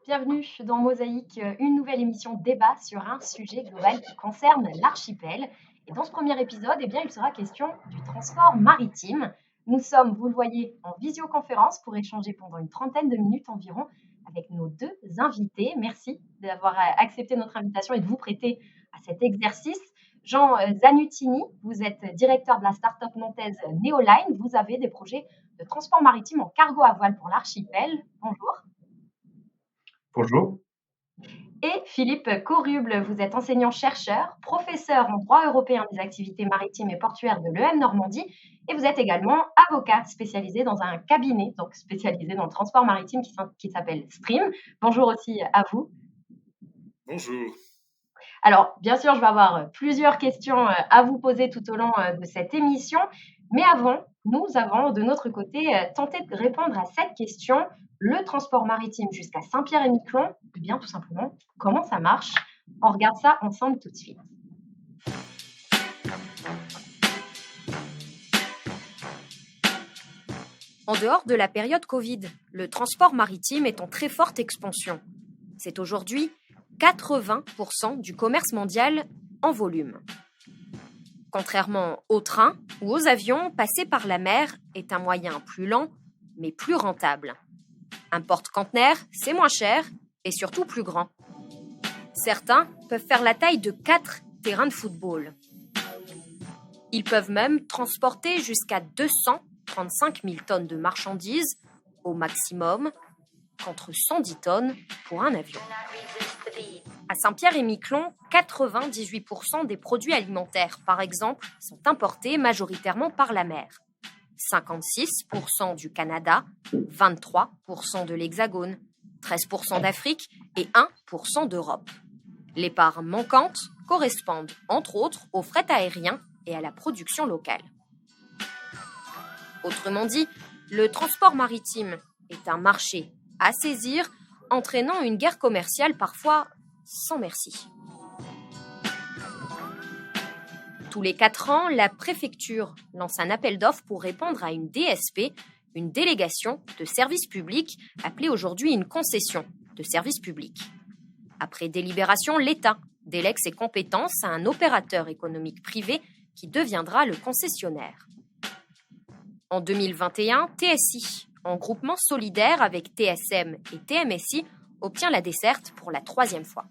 bienvenue dans Mosaïque, une nouvelle émission débat sur un sujet global qui concerne l'archipel. Et dans ce premier épisode, il sera question du transport maritime. Nous sommes, vous le voyez, en visioconférence pour échanger pendant une trentaine de minutes environ avec nos deux invités. Merci d'avoir accepté notre invitation et de vous prêter à cet exercice. Jean Zanutini, vous êtes directeur de la start-up nantaise Neoline. Vous avez des projets de transport maritime en cargo à voile pour l'archipel. Bonjour. Bonjour. Et Philippe Coruble, vous êtes enseignant-chercheur, professeur en droit européen des activités maritimes et portuaires de l'EM Normandie, et vous êtes également avocat spécialisé dans un cabinet, donc spécialisé dans le transport maritime qui s'appelle Stream. Bonjour aussi à vous. Bonjour. Alors, bien sûr, je vais avoir plusieurs questions à vous poser tout au long de cette émission, mais avant, nous avons de notre côté tenté de répondre à cette question. Le transport maritime jusqu'à Saint-Pierre-et-Miquelon, eh bien tout simplement, comment ça marche? On regarde ça ensemble tout de suite. En dehors de la période Covid, le transport maritime est en très forte expansion. C'est aujourd'hui 80% du commerce mondial en volume. Contrairement aux trains ou aux avions, passer par la mer est un moyen plus lent, mais plus rentable. Un porte-conteneur, c'est moins cher et surtout plus grand. Certains peuvent faire la taille de 4 terrains de football. Ils peuvent même transporter jusqu'à 235 000 tonnes de marchandises au maximum, contre 110 tonnes pour un avion. À Saint-Pierre-et-Miquelon, 98% des produits alimentaires, par exemple, sont importés majoritairement par la mer. 56% du Canada, 23% de l'Hexagone, 13% d'Afrique et 1% d'Europe. Les parts manquantes correspondent, entre autres, au fret aérien et à la production locale. Autrement dit, le transport maritime est un marché à saisir, entraînant une guerre commerciale parfois sans merci. Tous les 4 ans, la préfecture lance un appel d'offres pour répondre à une DSP, une délégation de service public, appelée aujourd'hui une concession de service public. Après délibération, l'État délègue ses compétences à un opérateur économique privé qui deviendra le concessionnaire. En 2021, TSI, en groupement solidaire avec TSM et TMSI, obtient la desserte pour la 3e fois.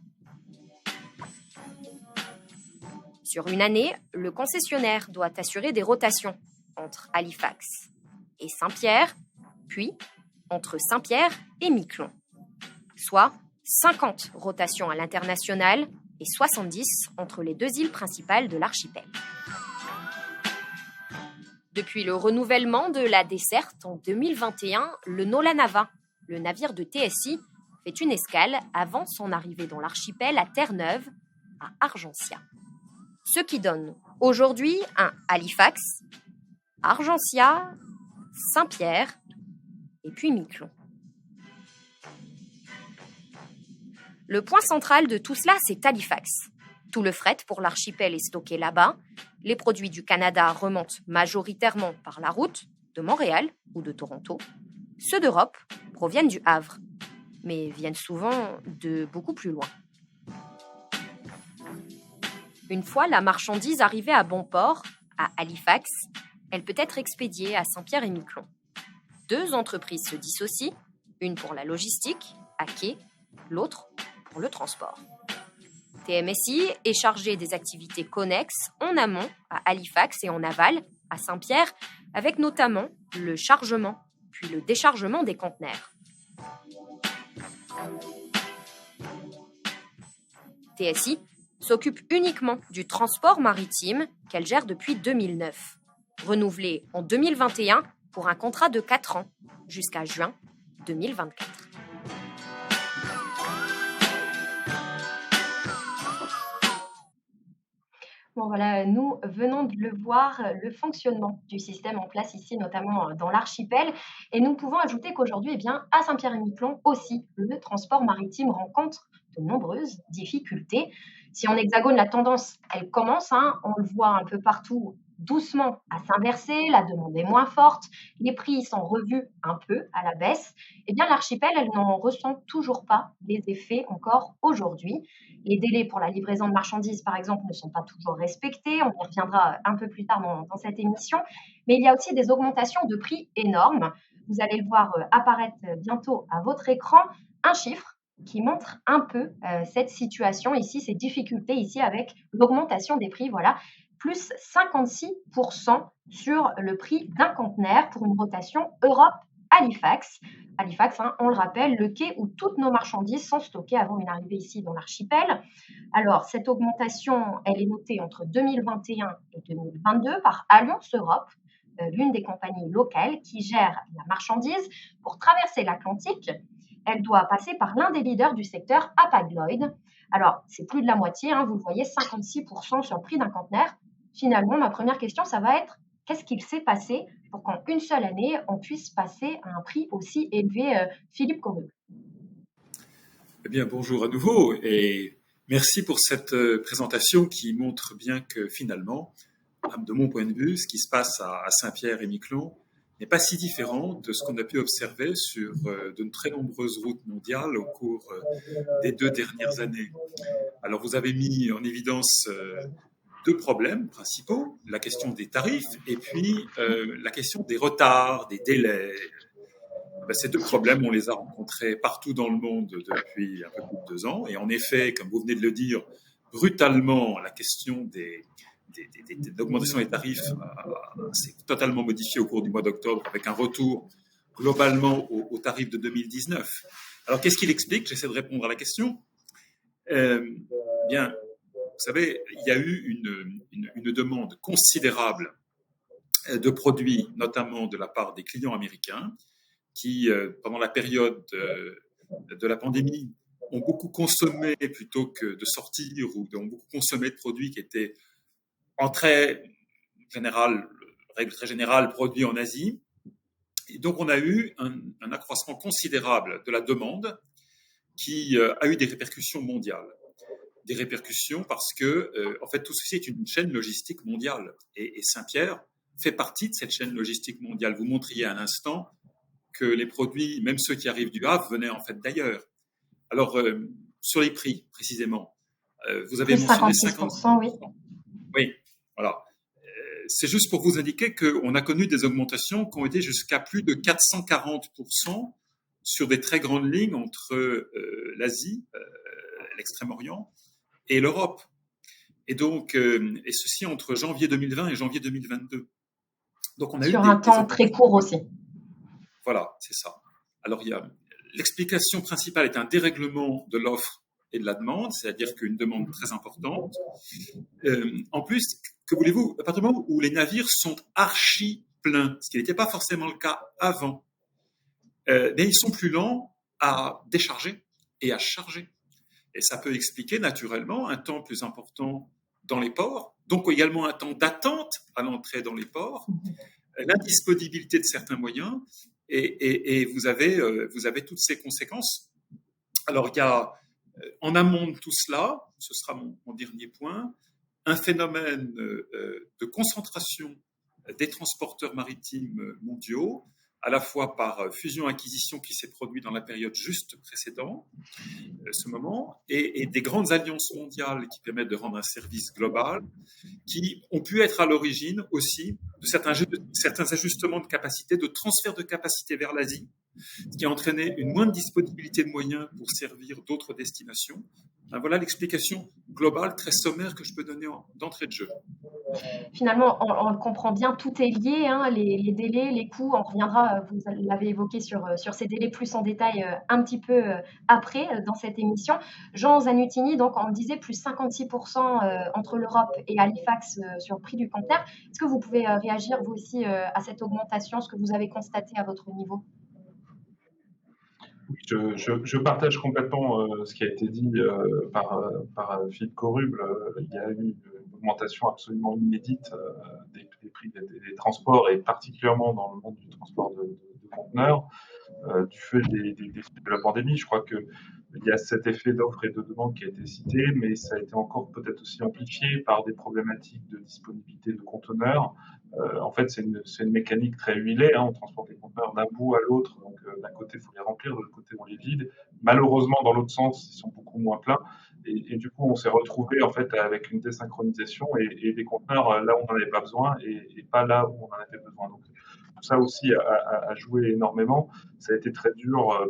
Sur une année, le concessionnaire doit assurer des rotations entre Halifax et Saint-Pierre, puis entre Saint-Pierre et Miquelon, soit 50 rotations à l'international et 70 entre les 2 îles principales de l'archipel. Depuis le renouvellement de la desserte en 2021, le Nolanava, le navire de TSI, fait une escale avant son arrivée dans l'archipel à Terre-Neuve, à Argencia. Ce qui donne aujourd'hui un Halifax, Argencia, Saint-Pierre et puis Miquelon. Le point central de tout cela, c'est Halifax. Tout le fret pour l'archipel est stocké là-bas. Les produits du Canada remontent majoritairement par la route de Montréal ou de Toronto. Ceux d'Europe proviennent du Havre, mais viennent souvent de beaucoup plus loin. Une fois la marchandise arrivée à bon port, à Halifax, elle peut être expédiée à Saint-Pierre-et-Miquelon. 2 entreprises se dissocient, une pour la logistique, à quai, l'autre pour le transport. TMSI est chargé des activités connexes en amont à Halifax et en aval à Saint-Pierre, avec notamment le chargement puis le déchargement des conteneurs. TSI s'occupe uniquement du transport maritime qu'elle gère depuis 2009, renouvelé en 2021 pour un contrat de 4 ans jusqu'à juin 2024. Bon voilà, nous venons de le voir, le fonctionnement du système en place ici, notamment dans l'archipel. Et nous pouvons ajouter qu'aujourd'hui, à Saint-Pierre-et-Miquelon aussi, le transport maritime rencontre de nombreuses difficultés. Si en Hexagone, la tendance, elle commence, on le voit un peu partout doucement à s'inverser, la demande est moins forte, les prix sont revus un peu à la baisse, eh bien l'archipel, elle n'en ressent toujours pas les effets encore aujourd'hui. Les délais pour la livraison de marchandises, par exemple, ne sont pas toujours respectés, on y reviendra un peu plus tard dans cette émission, mais il y a aussi des augmentations de prix énormes. Vous allez le voir apparaître bientôt à votre écran, un chiffre qui montre un peu cette situation ici, ces difficultés ici avec l'augmentation des prix, voilà, plus 56% sur le prix d'un conteneur pour une rotation Europe-Halifax. Halifax, hein, on le rappelle, le quai où toutes nos marchandises sont stockées avant une arrivée ici dans l'archipel. Alors, cette augmentation, elle est notée entre 2021 et 2022 par Alliance Europe, l'une des compagnies locales qui gère la marchandise. Pour traverser l'Atlantique, elle doit passer par l'un des leaders du secteur, Hapag-Lloyd. Alors, c'est plus de la moitié, hein, vous le voyez, 56% sur le prix d'un conteneur. Finalement, ma première question, ça va être qu'est-ce qu'il s'est passé pour qu'en une seule année, on puisse passer à un prix aussi élevé, Philippe Correux? Eh bien, bonjour à nouveau et merci pour cette présentation qui montre bien que finalement, de mon point de vue, ce qui se passe à Saint-Pierre et Miquelon n'est pas si différent de ce qu'on a pu observer sur de très nombreuses routes mondiales au cours des 2 dernières années. Alors, vous avez mis en évidence 2 problèmes principaux, la question des tarifs et puis la question des retards, des délais. Ces 2 problèmes, on les a rencontrés partout dans le monde depuis un peu plus de 2 ans. Et en effet, comme vous venez de le dire, brutalement, la question des augmentations des tarifs s'est totalement modifiée au cours du mois d'octobre avec un retour globalement aux tarifs de 2019. Alors, qu'est-ce qu'il explique? J'essaie de répondre à la question. Bien, vous savez, il y a eu une demande considérable de produits, notamment de la part des clients américains, qui, pendant la période de la pandémie, ont beaucoup consommé plutôt que de sortir ou ont beaucoup consommé de produits qui étaient en règle très générale, produits en Asie. Et donc, on a eu un accroissement considérable de la demande qui a eu des répercussions mondiales. Des répercussions parce que, en fait, tout ceci est une chaîne logistique mondiale. Et Saint-Pierre fait partie de cette chaîne logistique mondiale. Vous montriez à l'instant que les produits, même ceux qui arrivent du Havre, venaient en fait d'ailleurs. Alors, sur les prix, précisément, vous avez mentionné 56%, oui. Oui, voilà. C'est juste pour vous indiquer qu'on a connu des augmentations qui ont été jusqu'à plus de 440% sur des très grandes lignes entre l'Asie, l'Extrême-Orient et l'Europe. Et donc, et ceci entre janvier 2020 et janvier 2022. Donc, on a sur un temps très court aussi. Voilà, c'est ça. Alors, l'explication principale est un dérèglement de l'offre et de la demande, c'est-à-dire qu'une demande très importante. En plus, que voulez-vous, à partir du moment où les navires sont archi pleins, ce qui n'était pas forcément le cas avant, mais ils sont plus lents à décharger et à charger. Et ça peut expliquer naturellement un temps plus important dans les ports, donc également un temps d'attente à l'entrée dans les ports, l'indisponibilité de certains moyens, et vous avez toutes ces conséquences. Alors, il y a en amont de tout cela, ce sera mon dernier point, un phénomène de concentration des transporteurs maritimes mondiaux, à la fois par fusion-acquisition qui s'est produit dans la période juste précédente, ce moment, et des grandes alliances mondiales qui permettent de rendre un service global, qui ont pu être à l'origine aussi de certains ajustements de capacité, de transfert de capacité vers l'Asie, ce qui a entraîné une moindre disponibilité de moyens pour servir d'autres destinations. Voilà l'explication globale, très sommaire, que je peux donner d'entrée de jeu. Finalement, on le comprend bien, tout est lié, hein, les délais, les coûts, on reviendra, vous l'avez évoqué sur ces délais plus en détail un petit peu après dans cette émission. Jean Zanutini, donc on le disait, plus 56% entre l'Europe et Halifax sur le prix du conteneur. Est-ce que vous pouvez réagir vous aussi à cette augmentation, ce que vous avez constaté à votre niveau? Je partage complètement ce qui a été dit par Philippe Corruble. Il y a eu une augmentation absolument inédite des prix des transports, et particulièrement dans le monde du transport de conteneurs. du fait de la pandémie. Je crois qu'il y a cet effet d'offre et de demande qui a été cité, mais ça a été encore peut-être aussi amplifié par des problématiques de disponibilité de conteneurs. En fait, c'est une mécanique très huilée. On transporte les conteneurs d'un bout à l'autre. Donc, d'un côté, il faut les remplir, de l'autre côté, on les vide. Malheureusement, dans l'autre sens, ils sont beaucoup moins pleins. Et du coup, on s'est retrouvé en fait avec une désynchronisation et des conteneurs là où on n'en avait pas besoin et pas là où on en avait besoin. Donc, tout ça aussi a joué énormément. Ça a été très dur.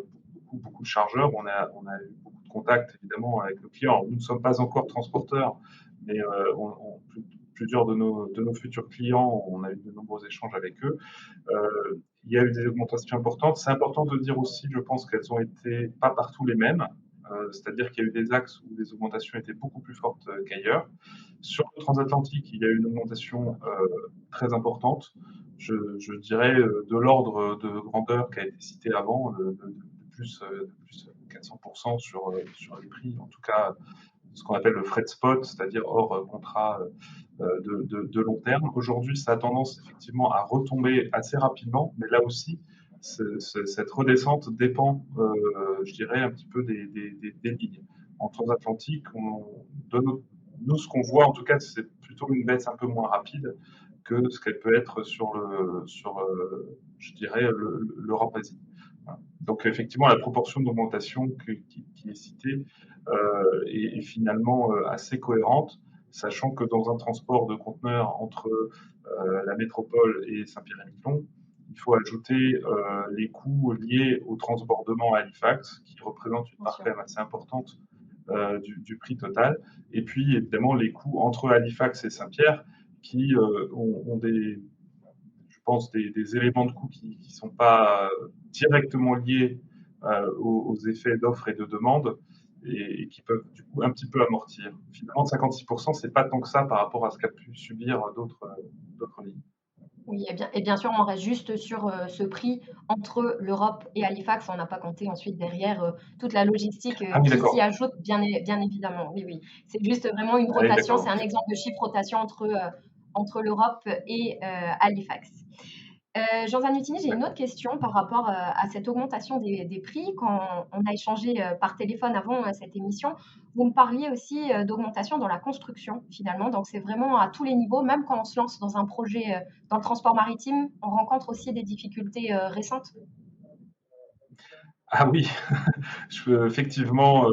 Beaucoup de chargeurs. On a eu beaucoup de contacts évidemment avec nos clients. Alors, nous ne sommes pas encore transporteurs, mais plusieurs de nos futurs clients, on a eu de nombreux échanges avec eux. Il y a eu des augmentations importantes. C'est important de dire aussi, je pense qu'elles ont été pas partout les mêmes. C'est-à-dire qu'il y a eu des axes où les augmentations étaient beaucoup plus fortes qu'ailleurs. Sur le transatlantique, il y a eu une augmentation très importante. Je dirais de l'ordre de grandeur qui a été cité avant, de plus 400% sur les prix, en tout cas ce qu'on appelle le fret spot, c'est-à-dire hors contrat de long terme. Aujourd'hui, ça a tendance effectivement à retomber assez rapidement, mais là aussi, cette redescente dépend, je dirais, un petit peu des lignes. En transatlantique, nous, ce qu'on voit, en tout cas, c'est plutôt une baisse un peu moins rapide que ce qu'elle peut être sur je dirais, l'Europe-Asie. Donc, effectivement, la proportion d'augmentation qui est citée est finalement assez cohérente, sachant que dans un transport de conteneurs entre la métropole et Saint-Pierre-et-Miquelon, il faut ajouter les coûts liés au transbordement à Halifax, qui représentent une part quand même assez importante du prix total. Et puis, évidemment, les coûts entre Halifax et Saint-Pierre, qui ont des éléments de coûts qui ne sont pas directement liés aux effets d'offre et de demande et qui peuvent du coup un petit peu amortir. Finalement, 56%, c'est pas tant que ça par rapport à ce qu'a pu subir d'autres lignes. Oui, et bien sûr, on reste juste sur ce prix entre l'Europe et Halifax. On n'a pas compté ensuite derrière toute la logistique qui s'y ajoute, bien évidemment. Oui, oui. C'est juste vraiment une rotation. C'est un exemple de chiffre rotation entre l'Europe et Halifax. Jean Zanutini, j'ai une autre question par rapport à cette augmentation des prix. Quand on a échangé par téléphone avant cette émission, vous me parliez aussi d'augmentation dans la construction finalement. Donc c'est vraiment à tous les niveaux, même quand on se lance dans un projet dans le transport maritime, on rencontre aussi des difficultés récentes. Ah oui, effectivement,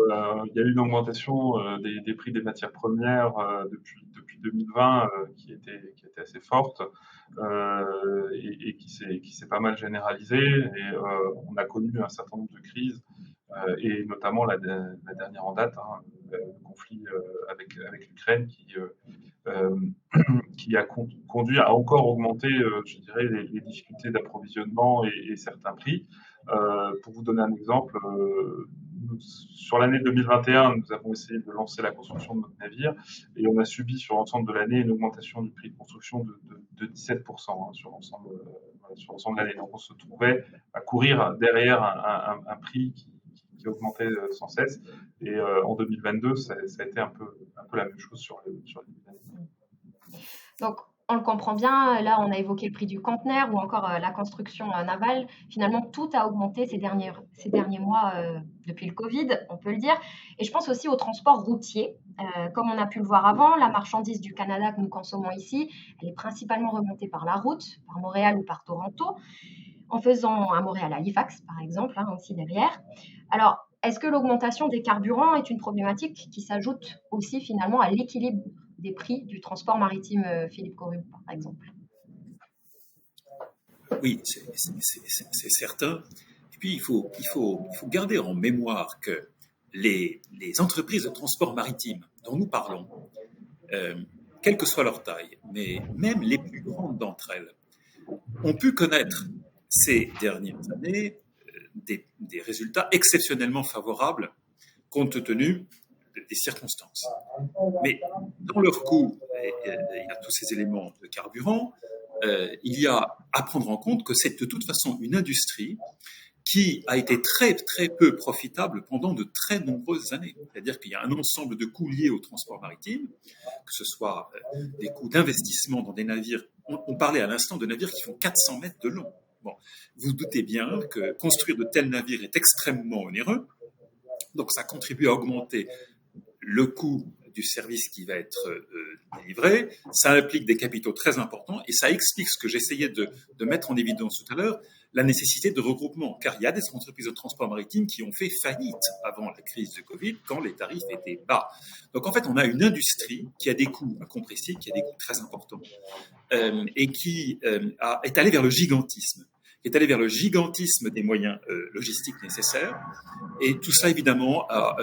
il y a eu une augmentation des prix des matières premières depuis 2020 qui était assez forte et qui s'est pas mal généralisée. Et on a connu un certain nombre de crises et notamment la dernière en date, le conflit avec l'Ukraine qui a conduit à encore augmenter, je dirais, les difficultés d'approvisionnement et certains prix. Pour vous donner un exemple, sur l'année 2021, nous avons essayé de lancer la construction de notre navire et on a subi sur l'ensemble de l'année une augmentation du prix de construction de 17% sur l'ensemble de l'année. Donc on se trouvait à courir derrière un prix qui augmentait sans cesse. Et en 2022, ça a été un peu la même chose sur les années. Donc, on le comprend bien, là on a évoqué le prix du conteneur ou encore la construction navale. Finalement, tout a augmenté ces derniers mois depuis le Covid, on peut le dire. Et je pense aussi au transport routier. Comme on a pu le voir avant, la marchandise du Canada que nous consommons ici, elle est principalement remontée par la route, par Montréal ou par Toronto, en faisant un Montréal-Halifax par exemple, aussi derrière. Alors, est-ce que l'augmentation des carburants est une problématique qui s'ajoute aussi finalement à l'équilibre des prix du transport maritime, Philippe Corrub, par exemple? Oui, c'est certain. Et puis, il faut garder en mémoire que les entreprises de transport maritime dont nous parlons, quelle que soit leur taille, mais même les plus grandes d'entre elles, ont pu connaître ces dernières années des résultats exceptionnellement favorables compte tenu des circonstances. Mais dans leur coût, il y a tous ces éléments de carburant, il y a à prendre en compte que c'est de toute façon une industrie qui a été très très peu profitable pendant de très nombreuses années. C'est-à-dire qu'il y a un ensemble de coûts liés au transport maritime, que ce soit des coûts d'investissement dans des navires. On parlait à l'instant de navires qui font 400 mètres de long. Bon, vous doutez bien que construire de tels navires est extrêmement onéreux, donc ça contribue à augmenter le coût du service qui va être délivré, ça implique des capitaux très importants et ça explique ce que j'essayais de mettre en évidence tout à l'heure, la nécessité de regroupement. Car il y a des entreprises de transport maritime qui ont fait faillite avant la crise de Covid quand les tarifs étaient bas. Donc en fait, on a une industrie qui a des coûts incompressibles, qui a des coûts très importants et qui est allée vers le gigantisme. Qui est allé vers le gigantisme des moyens logistiques nécessaires. Et tout ça, évidemment, a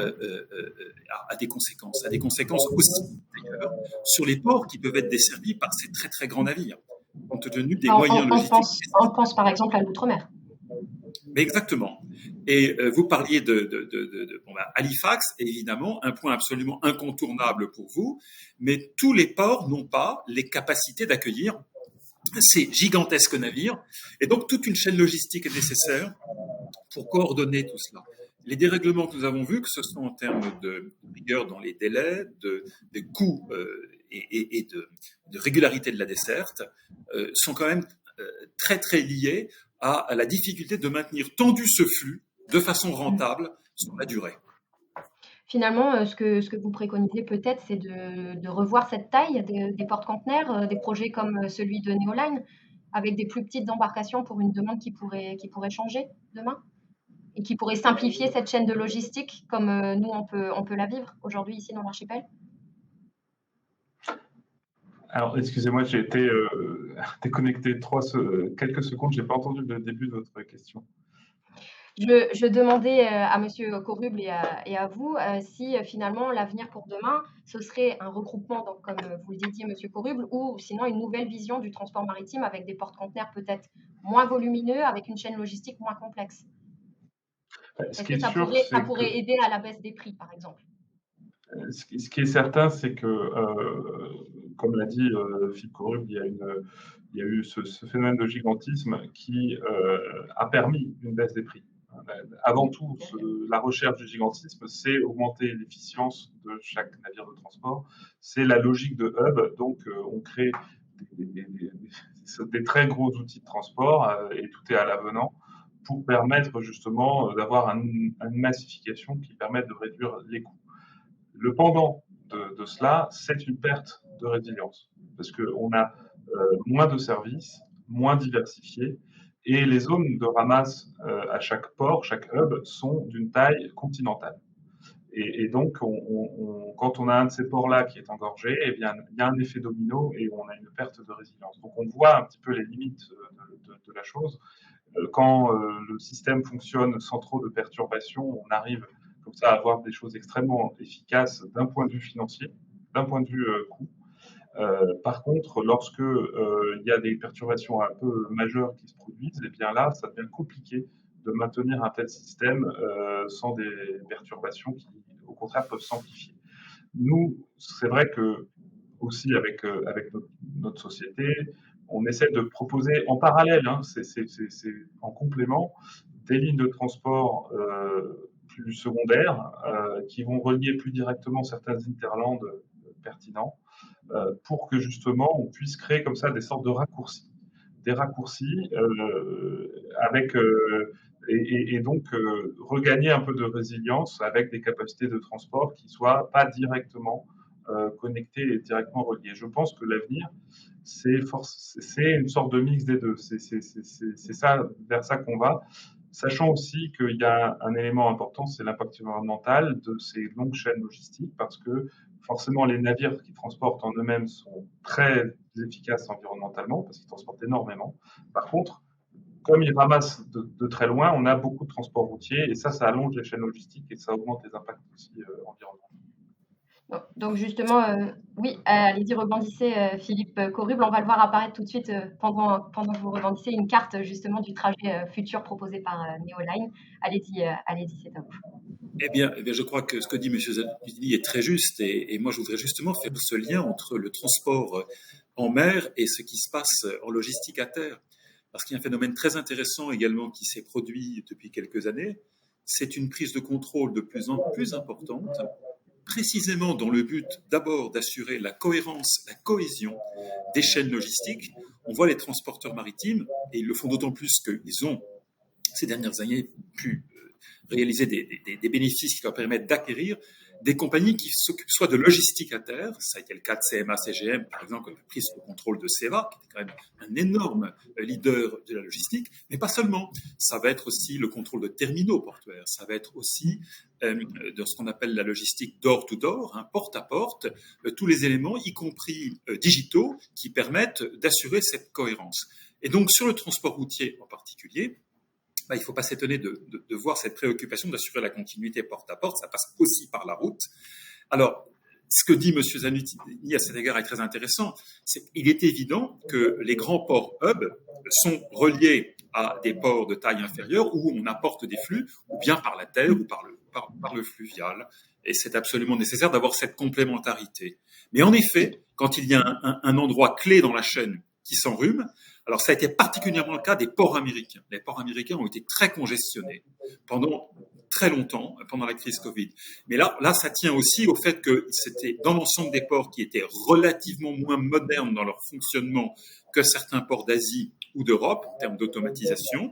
des conséquences. A des conséquences aussi, d'ailleurs, sur les ports qui peuvent être desservis par ces très, très grands navires, compte tenu des moyens logistiques. On pense par exemple à l'outre-mer. Mais exactement. Et vous parliez de Halifax, évidemment, un point absolument incontournable pour vous, mais tous les ports n'ont pas les capacités d'accueillir ces gigantesques navires, et donc toute une chaîne logistique est nécessaire pour coordonner tout cela. Les dérèglements que nous avons vus, que ce soit en termes de rigueur dans les délais, de coûts et de régularité de la desserte, sont quand même très très liés à la difficulté de maintenir tendu ce flux de façon rentable sur la durée. Finalement, ce que vous préconisez peut-être, c'est de revoir cette taille des porte-conteneurs, des projets comme celui de Neoline, avec des plus petites embarcations pour une demande qui pourrait changer demain et qui pourrait simplifier cette chaîne de logistique comme nous, on peut la vivre aujourd'hui ici dans l'archipel. Alors, excusez-moi, j'ai été déconnecté quelques secondes, je n'ai pas entendu le début de votre question. Je demandais à Monsieur Coruble et à vous si finalement l'avenir pour demain, ce serait un regroupement, donc, comme vous le disiez Monsieur Coruble, ou sinon une nouvelle vision du transport maritime avec des porte-conteneurs peut-être moins volumineux, avec une chaîne logistique moins complexe. Est-ce que ça pourrait aider à la baisse des prix, par exemple? Ce qui est certain, c'est que, comme l'a dit Philippe Coruble, il y a eu ce phénomène de gigantisme qui a permis une baisse des prix. Avant tout, la recherche du gigantisme, c'est augmenter l'efficience de chaque navire de transport. C'est la logique de hub. Donc, on crée des très gros outils de transport et tout est à l'avenant pour permettre justement d'avoir une massification qui permette de réduire les coûts. Le pendant de cela, c'est une perte de résilience parce qu'on a moins de services, moins diversifiés. Et les zones de ramasse à chaque port, chaque hub, sont d'une taille continentale. Et donc, quand on a un de ces ports-là qui est engorgé, eh bien, il y a un effet domino et on a une perte de résilience. Donc, on voit un petit peu les limites de la chose. Quand le système fonctionne sans trop de perturbations, on arrive comme ça à avoir des choses extrêmement efficaces d'un point de vue financier, d'un point de vue coût. Par contre, lorsque il y a des perturbations un peu majeures qui se produisent, et bien là, ça devient compliqué de maintenir un tel système sans des perturbations qui, au contraire, peuvent s'amplifier. Nous, c'est vrai que aussi avec notre société, on essaie de proposer en parallèle, c'est en complément, des lignes de transport plus secondaires qui vont relier plus directement certains hinterlands pertinents pour que justement on puisse créer comme ça des sortes de raccourcis. Des raccourcis avec et donc regagner un peu de résilience avec des capacités de transport qui soient pas directement connectées et directement reliées. Je pense que l'avenir, c'est une sorte de mix des deux. C'est ça, vers ça qu'on va. Sachant aussi qu'il y a un élément important, c'est l'impact environnemental de ces longues chaînes logistiques, parce que forcément, les navires qui transportent en eux-mêmes sont très efficaces environnementalement, parce qu'ils transportent énormément. Par contre, comme ils ramassent de très loin, on a beaucoup de transports routiers, et ça allonge les chaînes logistiques et ça augmente les impacts aussi environnementaux. Donc justement, oui, allez-y, rebondissez, Philippe Coruble. On va le voir apparaître tout de suite pendant que vous rebondissez une carte justement du trajet futur proposé par Neoline. Allez-y, c'est à vous. Eh bien, je crois que ce que dit M. Zadini est très juste et moi je voudrais justement faire ce lien entre le transport en mer et ce qui se passe en logistique à terre. Parce qu'il y a un phénomène très intéressant également qui s'est produit depuis quelques années. C'est une prise de contrôle de plus en plus importante précisément dans le but d'abord d'assurer la cohérence, la cohésion des chaînes logistiques. On voit les transporteurs maritimes, et ils le font d'autant plus qu'ils ont, ces dernières années, pu réaliser des bénéfices qui leur permettent d'acquérir des compagnies qui s'occupent soit de logistique à terre, ça a été le cas de CMA CGM par exemple, qui a pris sous le contrôle de CEVA, qui est quand même un énorme leader de la logistique, mais pas seulement. Ça va être aussi le contrôle de terminaux portuaires, ça va être aussi de ce qu'on appelle la logistique door-to-door, porte à porte, tous les éléments, y compris digitaux, qui permettent d'assurer cette cohérence. Et donc sur le transport routier en particulier, il ne faut pas s'étonner de voir cette préoccupation d'assurer la continuité porte à porte. Ça passe aussi par la route. Alors, ce que dit M. Zanutti à cet égard est très intéressant. Il est évident que les grands ports hub sont reliés à des ports de taille inférieure où on apporte des flux, ou bien par la terre ou par le fluvial. Et c'est absolument nécessaire d'avoir cette complémentarité. Mais en effet, quand il y a un endroit clé dans la chaîne qui s'enrhume, alors ça a été particulièrement le cas des ports américains. Les ports américains ont été très congestionnés pendant très longtemps, pendant la crise Covid. Mais là, ça tient aussi au fait que c'était dans l'ensemble des ports qui étaient relativement moins modernes dans leur fonctionnement que certains ports d'Asie ou d'Europe en termes d'automatisation.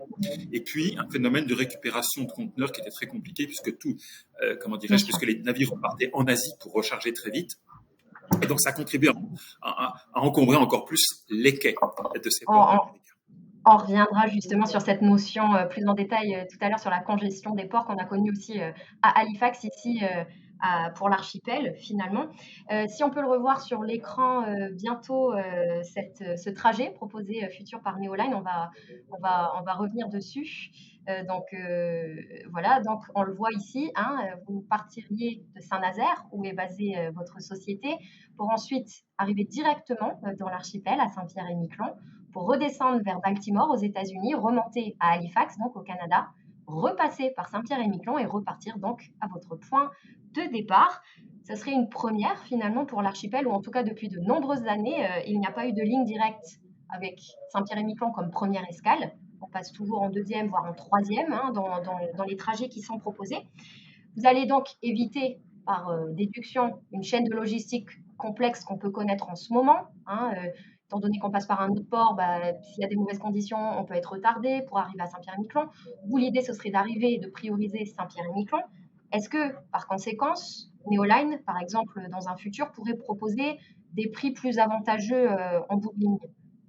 Et puis, un phénomène de récupération de conteneurs qui était très compliqué puisque puisque les navires repartaient en Asie pour recharger très vite. Et donc, ça contribue à encombrer encore plus les quais de ces ports américains. On reviendra justement sur cette notion plus en détail tout à l'heure sur la congestion des ports qu'on a connue aussi à Halifax ici pour l'archipel finalement. Si on peut le revoir sur l'écran bientôt, ce trajet proposé futur par Neoline, on va revenir dessus. Voilà, donc on le voit ici, vous partiriez de Saint-Nazaire où est basée votre société pour ensuite arriver directement dans l'archipel à Saint-Pierre-et-Miquelon pour redescendre vers Baltimore aux États-Unis, remonter à Halifax donc au Canada, repasser par Saint-Pierre-et-Miquelon et repartir donc à votre point de départ. Ce serait une première finalement pour l'archipel où en tout cas depuis de nombreuses années il n'y a pas eu de ligne directe avec Saint-Pierre-et-Miquelon comme première escale. On passe toujours en deuxième, voire en troisième dans les trajets qui sont proposés. Vous allez donc éviter par déduction une chaîne de logistique complexe qu'on peut connaître en ce moment. Étant donné qu'on passe par un autre port, s'il y a des mauvaises conditions, on peut être retardé pour arriver à Saint-Pierre-et-Miquelon. Vous, l'idée, ce serait d'arriver et de prioriser Saint-Pierre-et-Miquelon. Est-ce que, par conséquence, Neoline, par exemple, dans un futur, pourrait proposer des prix plus avantageux en bout de ligne,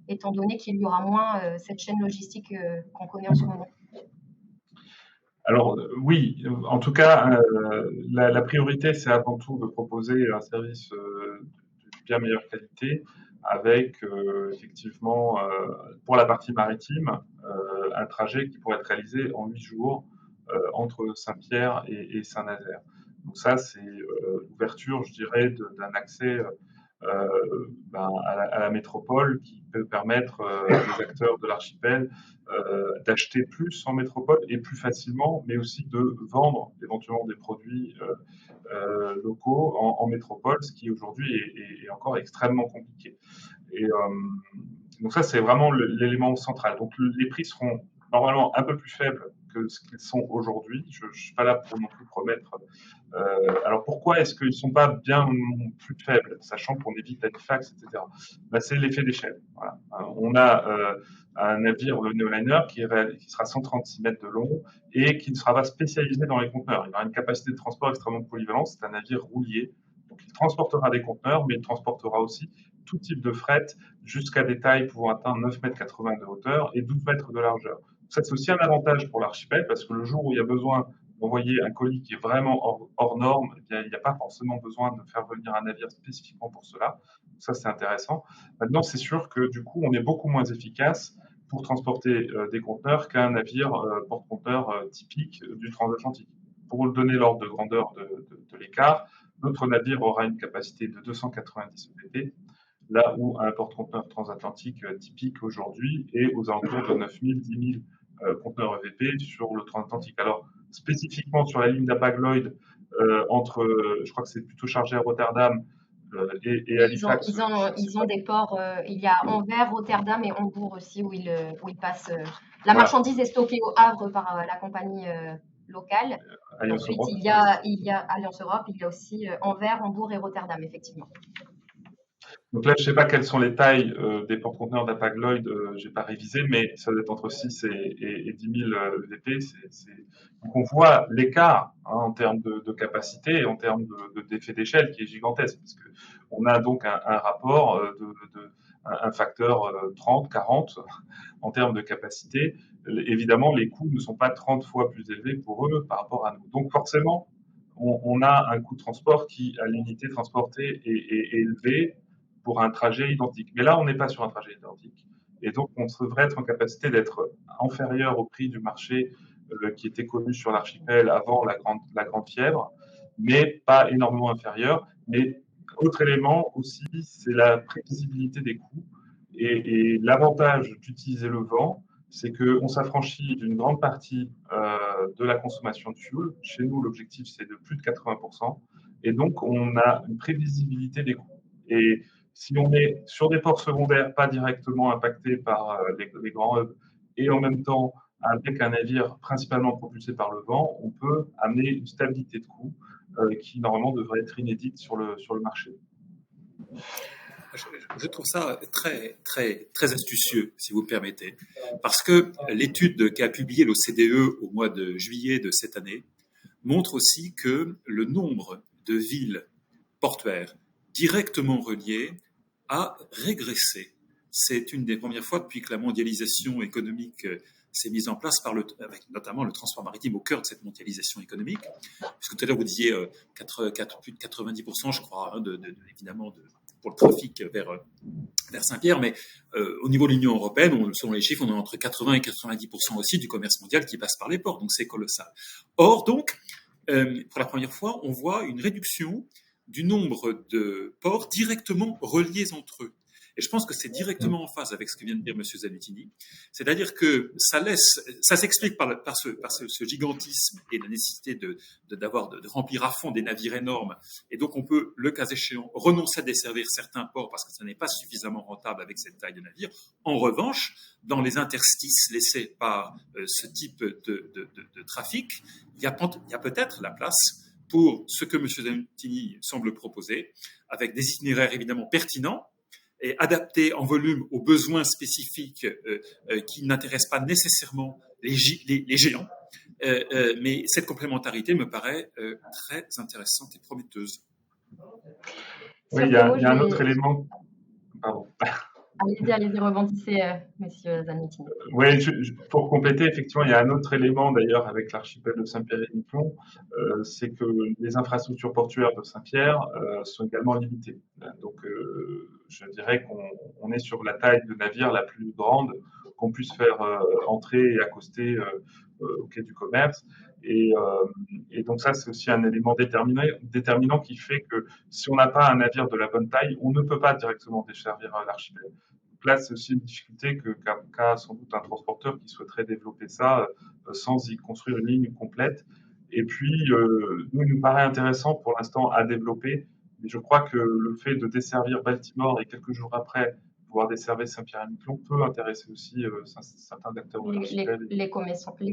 étant donné qu'il y aura moins cette chaîne logistique qu'on connaît en ce moment? Alors oui, en tout cas, la priorité, c'est avant tout de proposer un service de bien meilleure qualité avec effectivement, pour la partie maritime, un trajet qui pourrait être réalisé en 8 jours entre Saint-Pierre et Saint-Nazaire. Donc ça, c'est l'ouverture, je dirais, d'un accès à la métropole qui peut permettre aux acteurs de l'archipel d'acheter plus en métropole et plus facilement, mais aussi de vendre éventuellement des produits locaux en métropole, ce qui aujourd'hui est encore extrêmement compliqué. Et donc ça, c'est vraiment l'élément central. Donc les prix seront normalement un peu plus faibles que ce qu'ils sont aujourd'hui. Je ne suis pas là pour non plus promettre. Alors pourquoi est-ce qu'ils ne sont pas bien plus faibles, sachant qu'on évite Halifax, etc. C'est l'effet d'échelle. Voilà. On a un navire, le Neoliner, qui sera 136 mètres de long et qui ne sera pas spécialisé dans les conteneurs. Il aura une capacité de transport extrêmement polyvalente. C'est un navire roulier. Donc il transportera des conteneurs, mais il transportera aussi tout type de fret jusqu'à des tailles pouvant atteindre 9,80 m de hauteur et 12 mètres de largeur. Ça, c'est aussi un avantage pour l'archipel parce que le jour où il y a besoin d'envoyer un colis qui est vraiment hors norme, il n'y a pas forcément besoin de faire venir un navire spécifiquement pour cela. Ça, c'est intéressant. Maintenant, c'est sûr que du coup, on est beaucoup moins efficace pour transporter des conteneurs qu'un navire porte-conteneurs typique du transatlantique. Pour vous donner l'ordre de grandeur de l'écart, notre navire aura une capacité de 290 EVP, là où un porte-conteneur transatlantique typique aujourd'hui est aux alentours de 9 000, 10 000 conteneurs EVP sur le transatlantique. Alors, spécifiquement sur la ligne d'Hapag-Lloyd, je crois que c'est plutôt chargé à Rotterdam et Halifax. Ils ont des ports, il y a Anvers, Rotterdam et Hambourg aussi où ils passent. La marchandise est stockée au Havre par la compagnie locales. Alliance Ensuite, Europe. il y a Alliance Europe, il y a aussi Anvers, Hambourg et Rotterdam, effectivement. Donc là, je ne sais pas quelles sont les tailles des porte-conteneurs d'Hapag-Lloyd, je n'ai pas révisé, mais ça doit être entre 6 et 10 000 VP. Donc on voit l'écart en termes de capacité et en termes d'effet d'échelle qui est gigantesque, parce qu'on a donc un rapport un facteur 30, 40 en termes de capacité. Évidemment, les coûts ne sont pas 30 fois plus élevés pour eux par rapport à nous. Donc forcément, on a un coût de transport qui, à l'unité transportée, est élevé pour un trajet identique. Mais là, on n'est pas sur un trajet identique. Et donc, on devrait être en capacité d'être inférieur au prix du marché qui était connu sur l'archipel avant la grande fièvre, mais pas énormément inférieur. Mais autre élément aussi, c'est la prévisibilité des coûts. Et l'avantage d'utiliser le vent, c'est qu'on s'affranchit d'une grande partie de la consommation de fuel. Chez nous, l'objectif, c'est de plus de 80%. Et donc, on a une prévisibilité des coûts. Et si on est sur des ports secondaires pas directement impactés par les grands hubs et en même temps avec un navire principalement propulsé par le vent, on peut amener une stabilité de coût qui normalement devrait être inédite sur le marché. Je trouve ça très, très, très astucieux, si vous me permettez, parce que l'étude qu'a publiée l'OCDE au mois de juillet de cette année montre aussi que le nombre de villes portuaires directement reliées a régressé. C'est une des premières fois depuis que la mondialisation économique s'est mise en place avec notamment le transport maritime au cœur de cette mondialisation économique. Puisque tout à l'heure vous disiez plus de 90%, je crois, évidemment, pour le trafic vers Saint-Pierre, mais au niveau de l'Union européenne, selon les chiffres, on a entre 80 et 90% aussi du commerce mondial qui passe par les ports, donc c'est colossal. Or, donc, pour la première fois, on voit une réduction du nombre de ports directement reliés entre eux. Et je pense que c'est directement en phase avec ce que vient de dire M. Zanutini. C'est-à-dire que ça s'explique par ce gigantisme et la nécessité de remplir à fond des navires énormes. Et donc, on peut, le cas échéant, renoncer à desservir certains ports parce que ça n'est pas suffisamment rentable avec cette taille de navire. En revanche, dans les interstices laissés par ce type de trafic, il y a peut-être la place pour ce que M. Zanutini semble proposer, avec des itinéraires évidemment pertinents, et adapté en volume aux besoins spécifiques qui n'intéressent pas nécessairement les géants. Mais cette complémentarité me paraît très intéressante et prometteuse. Oui, il y a un autre élément. Pardon. Allez-y, rebondissez, monsieur Zanutini. Oui, pour compléter, effectivement, il y a un autre élément d'ailleurs avec l'archipel de Saint-Pierre-et-Miquelon, c'est que les infrastructures portuaires de Saint-Pierre sont également limitées. Donc, je dirais qu'on est sur la taille de navire la plus grande qu'on puisse faire entrer et accoster au quai du commerce. Et donc ça, c'est aussi un élément déterminant qui fait que si on n'a pas un navire de la bonne taille, on ne peut pas directement desservir l'archipel. Donc là, c'est aussi une difficulté qu'a sans doute un transporteur qui souhaiterait développer ça sans y construire une ligne complète. Et puis, nous, il nous paraît intéressant pour l'instant à développer, mais je crois que le fait de desservir Baltimore et quelques jours après pouvoir desservir Saint-Pierre-et-Miquelon peut intéresser aussi certains acteurs de l'archipel. Les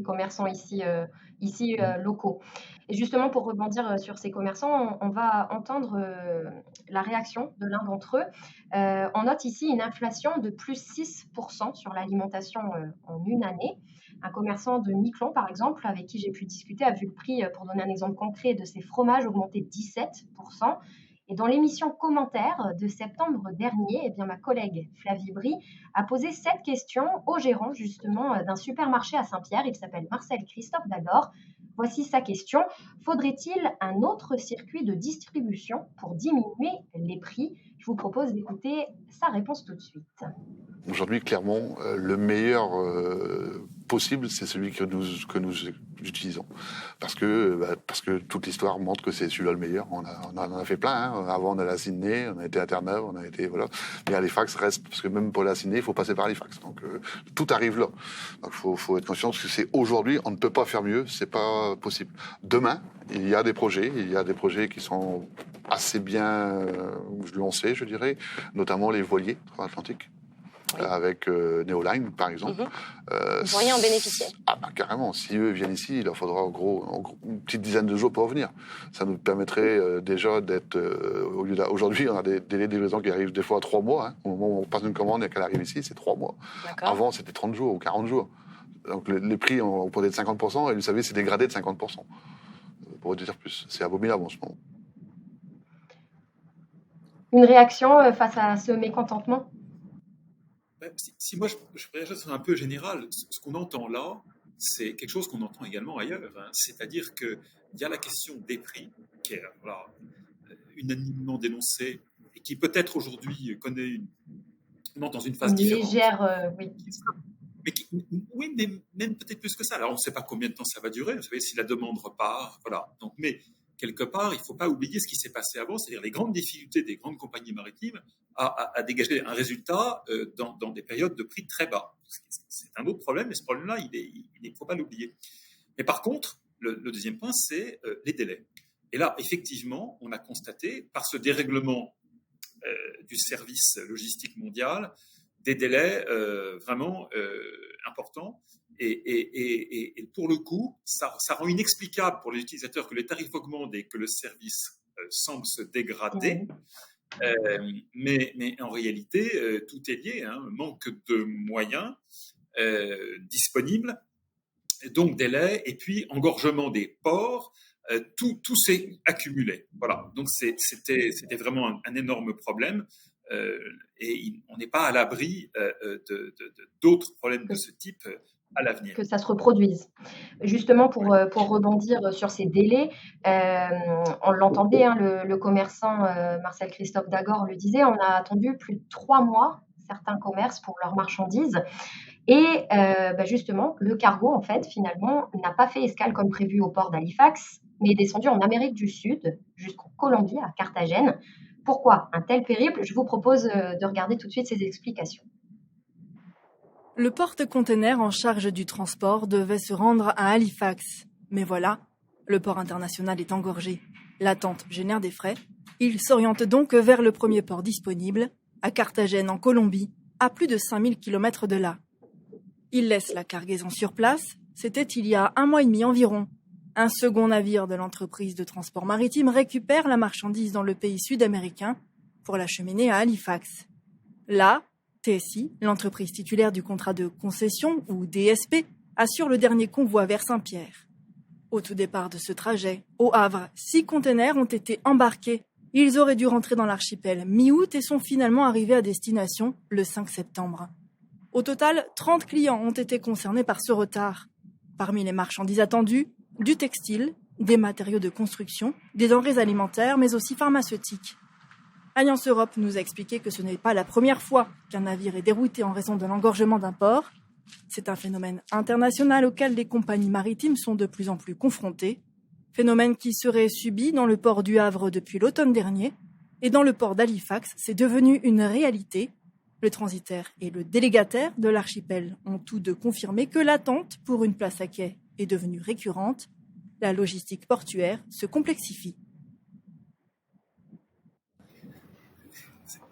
commerçants ici locaux. Et justement, pour rebondir sur ces commerçants, on va entendre la réaction de l'un d'entre eux. On note ici une inflation de plus 6% sur l'alimentation en une année. Un commerçant de Miquelon, par exemple, avec qui j'ai pu discuter, a vu le prix, pour donner un exemple concret, de ses fromages augmenter de 17%. Et dans l'émission Commentaires de septembre dernier, eh bien, ma collègue Flavie Brie a posé cette question au gérant justement d'un supermarché à Saint-Pierre. Il s'appelle Marcel Christophe Dagor. Voici sa question. Faudrait-il un autre circuit de distribution pour diminuer les prix? Je vous propose d'écouter sa réponse tout de suite. Aujourd'hui, clairement, le meilleur possible, c'est celui que nous utilisons. Parce que toute l'histoire montre que c'est celui-là le meilleur. On en a fait plein. Hein. Avant, on allait à Sydney, on a été à Terre-Neuve, on a été... Voilà. Mais Halifax reste... Parce que même pour aller à Sydney, il faut passer par Halifax. Donc, tout arrive là. Donc, il faut être conscient que c'est aujourd'hui, on ne peut pas faire mieux. C'est pas possible. Demain, il y a des projets. Il y a des projets qui sont assez bien lancés, je dirais. Notamment les voiliers transatlantiques. avec Neoline, par exemple. Vous pourriez en bénéficier. Carrément. Si eux viennent ici, il leur faudra en gros une petite dizaine de jours pour revenir. Ça nous permettrait déjà d'être... aujourd'hui, on a des délais de livraison qui arrivent des fois à 3 mois. Hein. Au moment où on passe une commande et qu'elle arrive ici, c'est 3 mois. D'accord. Avant, c'était 30 jours ou 40 jours. Donc les prix ont augmenté de 50% et vous savez, c'est dégradé de 50%. Pour vous dire plus. C'est abominable en ce moment. Une réaction face à ce mécontentement? Si moi je réagis sur un peu général, ce qu'on entend là, c'est quelque chose qu'on entend également ailleurs. Hein. C'est-à-dire qu'il y a la question des prix, qui est unanimement dénoncée, et qui peut-être aujourd'hui connaît dans une phase différente. Légère, oui. Oui, mais même peut-être plus que ça. Alors on ne sait pas combien de temps ça va durer. Vous savez, si la demande repart, voilà. Donc, mais quelque part, il ne faut pas oublier ce qui s'est passé avant, c'est-à-dire les grandes difficultés des grandes compagnies maritimes à dégager un résultat dans des périodes de prix très bas. C'est un autre problème, mais ce problème-là, il ne faut pas l'oublier. Mais par contre, le deuxième point, c'est les délais. Et là, effectivement, on a constaté, par ce dérèglement du service logistique mondial, des délais vraiment importants. Et pour le coup, ça rend inexplicable pour les utilisateurs que les tarifs augmentent et que le service semble se dégrader. Mais en réalité, tout est lié. Hein, manque de moyens disponibles, donc délai, et puis engorgement des ports. Tout s'est accumulé. Voilà. Donc c'était vraiment un énorme problème. Et on n'est pas à l'abri d'autres problèmes de ce type à l'avenir. Que ça se reproduise. Justement, pour rebondir sur ces délais, on l'entendait, hein, le commerçant Marcel Christophe Dagor le disait, on a attendu plus de 3 mois certains commerces pour leurs marchandises. Et justement, le cargo, en fait, finalement, n'a pas fait escale comme prévu au port d'Halifax, mais est descendu en Amérique du Sud, jusqu'en Colombie, à Carthagène. Pourquoi un tel périple? Je vous propose de regarder tout de suite ces explications. Le porte-container en charge du transport devait se rendre à Halifax. Mais voilà, le port international est engorgé. L'attente génère des frais. Il s'oriente donc vers le premier port disponible, à Carthagène en Colombie, à plus de 5000 km de là. Il laisse la cargaison sur place, c'était il y a 1 mois et demi environ. Un second navire de l'entreprise de transport maritime récupère la marchandise dans le pays sud-américain pour l'acheminer à Halifax. Là, TSI, l'entreprise titulaire du contrat de concession, ou DSP, assure le dernier convoi vers Saint-Pierre. Au tout départ de ce trajet, au Havre, 6 containers ont été embarqués. Ils auraient dû rentrer dans l'archipel mi-août et sont finalement arrivés à destination le 5 septembre. Au total, 30 clients ont été concernés par ce retard. Parmi les marchandises attendues, du textile, des matériaux de construction, des denrées alimentaires, mais aussi pharmaceutiques. Alliance Europe nous a expliqué que ce n'est pas la première fois qu'un navire est dérouté en raison de l'engorgement d'un port. C'est un phénomène international auquel les compagnies maritimes sont de plus en plus confrontées. Phénomène qui serait subi dans le port du Havre depuis l'automne dernier. Et dans le port d'Halifax, c'est devenu une réalité. Le transitaire et le délégataire de l'archipel ont tous deux confirmé que l'attente pour une place à quai est devenue récurrente. La logistique portuaire se complexifie.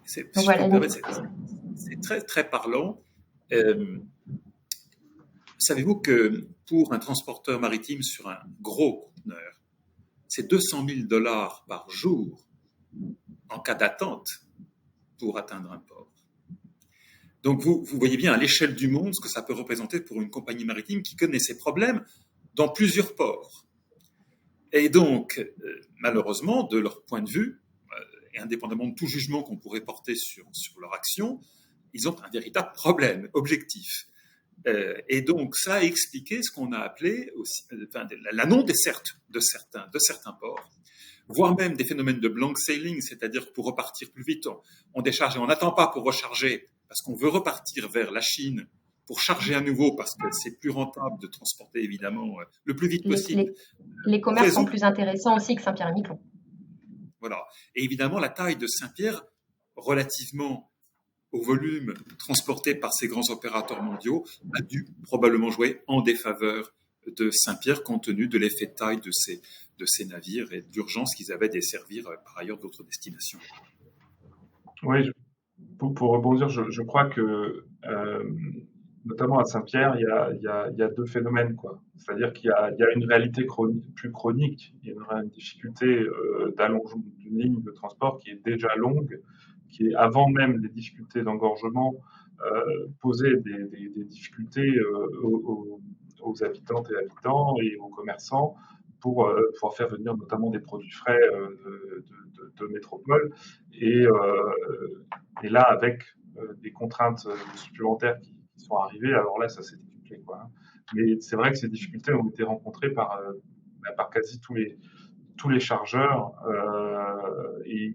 C'est très, très parlant. Savez-vous que pour un transporteur maritime sur un gros conteneur, c'est $200,000 par jour en cas d'attente pour atteindre un port. Donc vous voyez bien à l'échelle du monde ce que ça peut représenter pour une compagnie maritime qui connaît ces problèmes dans plusieurs ports. Et donc, malheureusement, de leur point de vue, et indépendamment de tout jugement qu'on pourrait porter sur leur action, ils ont un véritable problème objectif. Et donc, ça a expliqué ce qu'on a appelé aussi, la non-desserte de certains ports, voire même des phénomènes de blank sailing, c'est-à-dire que pour repartir plus vite, on décharge et on n'attend pas pour recharger, parce qu'on veut repartir vers la Chine pour charger à nouveau, parce que c'est plus rentable de transporter, évidemment, le plus vite possible. Les commerces sont plus intéressants aussi que Saint-Pierre-et-Miquelon. Voilà. Et évidemment, la taille de Saint-Pierre, relativement au volume transporté par ces grands opérateurs mondiaux, a dû probablement jouer en défaveur de Saint-Pierre, compte tenu de l'effet de taille de ces navires et d'urgence qu'ils avaient à desservir par ailleurs d'autres destinations. Oui, pour rebondir, je crois que notamment à Saint-Pierre, il y a deux phénomènes, quoi. C'est-à-dire qu'il y a une réalité plus chronique, il y a une difficulté d'allongement d'une ligne de transport qui est déjà longue, qui est avant même les difficultés d'engorgement posait des difficultés aux habitantes et habitants et aux commerçants pour pouvoir faire venir notamment des produits frais de métropole. Et là, avec des contraintes supplémentaires qui sont arrivées, alors là, ça s'est décuplé, quoi. Mais c'est vrai que ces difficultés ont été rencontrées par quasi tous les chargeurs et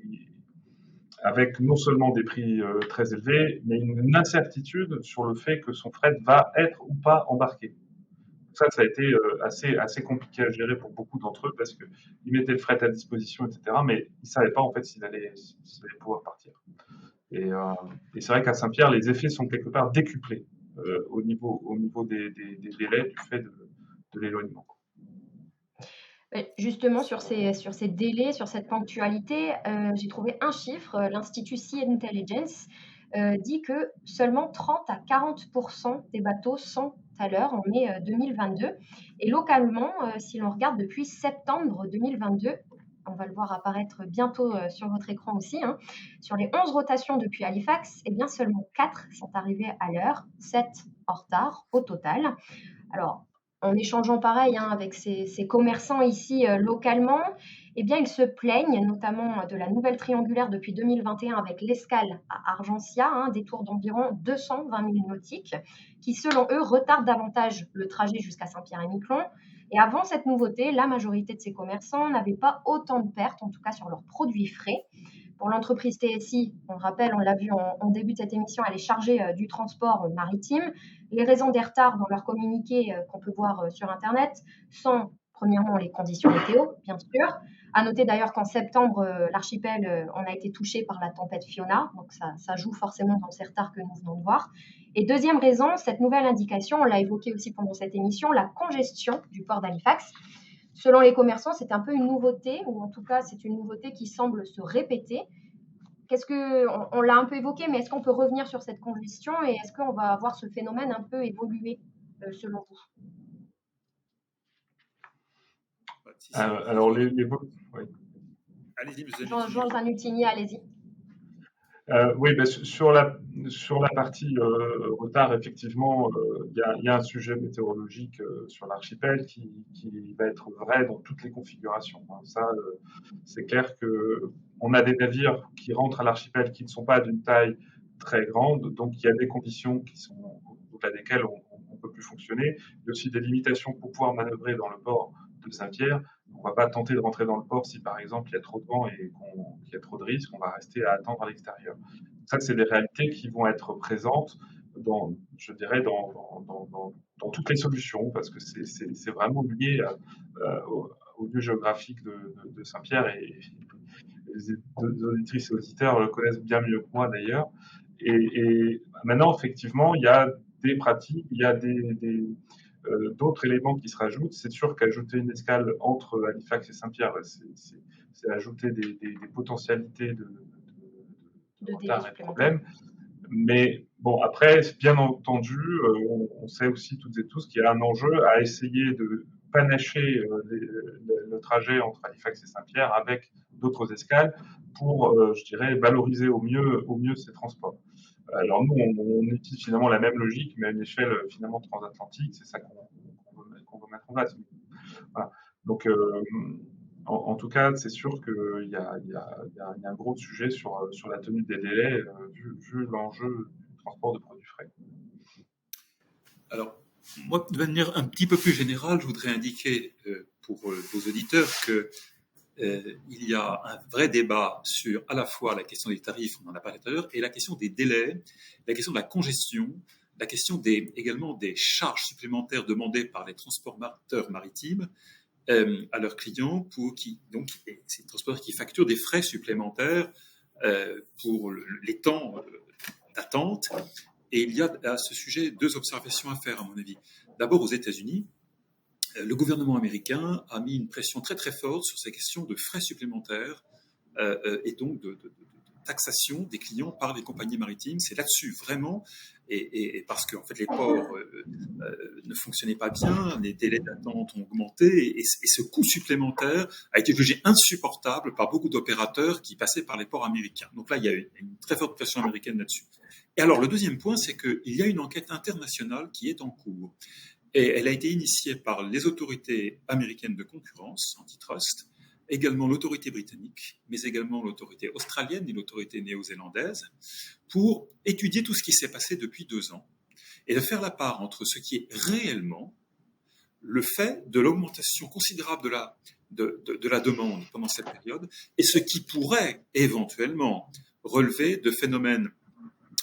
avec non seulement des prix très élevés, mais une incertitude sur le fait que son fret va être ou pas embarqué. Ça a été assez compliqué à gérer pour beaucoup d'entre eux parce qu'ils mettaient le fret à disposition, etc. Mais ils ne savaient pas en fait s'il allait pouvoir partir. Et c'est vrai qu'à Saint-Pierre, les effets sont quelque part décuplés au niveau des délais du fait de l'éloignement. Justement, sur ces délais, sur cette ponctualité, j'ai trouvé un chiffre. L'Institut Sea Intelligence dit que seulement 30 à 40% des bateaux sont à l'heure en mai 2022. Et localement, si l'on regarde depuis septembre 2022, on va le voir apparaître bientôt sur votre écran aussi, hein, sur les 11 rotations depuis Halifax, eh bien seulement 4 sont arrivées à l'heure, 7 en retard au total. Alors, en échangeant pareil avec ces commerçants ici localement, eh bien, ils se plaignent notamment de la nouvelle triangulaire depuis 2021 avec l'escale à Argencia, détour d'environ 220 000 nautiques, qui selon eux retarde davantage le trajet jusqu'à Saint-Pierre-et-Miquelon. Et avant cette nouveauté, la majorité de ces commerçants n'avaient pas autant de pertes, en tout cas sur leurs produits frais. Pour l'entreprise TSI, on le rappelle, on l'a vu en début de cette émission, elle est chargée du transport maritime. Les raisons des retards dans leur communiqué qu'on peut voir sur Internet sont, premièrement, les conditions météo, bien sûr. À noter d'ailleurs qu'en septembre, l'archipel, on a été touché par la tempête Fiona, donc ça joue forcément dans ces retards que nous venons de voir. Et deuxième raison, cette nouvelle indication, on l'a évoqué aussi pendant cette émission, la congestion du port d'Halifax. Selon les commerçants, c'est un peu une nouveauté, ou en tout cas, c'est une nouveauté qui semble se répéter. On l'a un peu évoqué, mais est-ce qu'on peut revenir sur cette congestion et est-ce qu'on va voir ce phénomène un peu évoluer selon vous? Alors, oui. Allez-y, monsieur Jean Zanutini, allez-y. Oui, sur la partie retard, effectivement, il y a un sujet météorologique sur l'archipel qui va être vrai dans toutes les configurations. Ça, c'est clair qu'on a des navires qui rentrent à l'archipel qui ne sont pas d'une taille très grande, donc il y a des conditions qui sont au-delà desquelles on ne peut plus fonctionner. Il y a aussi des limitations pour pouvoir manœuvrer dans le port de Saint-Pierre. On ne va pas tenter de rentrer dans le port si, par exemple, il y a trop de vent et qu'il y a trop de risques. On va rester à attendre à l'extérieur. Ça, c'est des réalités qui vont être présentes dans toutes les solutions, parce que c'est vraiment lié au lieu géographique de Saint-Pierre. Et les auditrices et auditeurs le connaissent bien mieux que moi, d'ailleurs. Et maintenant, effectivement, il y a des pratiques, il y a d'autres éléments qui se rajoutent. C'est sûr qu'ajouter une escale entre Halifax et Saint-Pierre, c'est ajouter des potentialités de retard et de problèmes. Mais bon, après, bien entendu, on sait aussi toutes et tous qu'il y a un enjeu à essayer de panacher le trajet entre Halifax et Saint-Pierre avec d'autres escales pour, je dirais, valoriser au mieux ces transports. Alors nous, on utilise finalement la même logique, mais à une échelle finalement transatlantique. C'est ça qu'on veut mettre en place. Voilà. Donc, en tout cas, c'est sûr qu'il y a un gros sujet sur la tenue des délais, vu l'enjeu du transport de produits frais. Alors, moi, de manière un petit peu plus générale, je voudrais indiquer pour vos auditeurs que il y a un vrai débat sur à la fois la question des tarifs, on en a parlé tout à l'heure, et la question des délais, la question de la congestion, la question également des charges supplémentaires demandées par les transporteurs maritimes à leurs clients donc ces transporteurs qui facturent des frais supplémentaires pour les temps d'attente. Et il y a à ce sujet 2 observations à faire, à mon avis. D'abord, aux États-Unis, le gouvernement américain a mis une pression très très forte sur ces questions de frais supplémentaires et donc taxation des clients par les compagnies maritimes. C'est là-dessus vraiment, et parce que en fait les ports ne fonctionnaient pas bien, les délais d'attente ont augmenté, et ce coût supplémentaire a été jugé insupportable par beaucoup d'opérateurs qui passaient par les ports américains. Donc là, il y a une très forte pression américaine là-dessus. Et alors le deuxième point, c'est qu'il y a une enquête internationale qui est en cours. Et elle a été initiée par les autorités américaines de concurrence, antitrust, également l'autorité britannique, mais également l'autorité australienne et l'autorité néo-zélandaise, pour étudier tout ce qui s'est passé depuis 2 ans et de faire la part entre ce qui est réellement le fait de l'augmentation considérable de la demande pendant cette période et ce qui pourrait éventuellement relever de phénomènes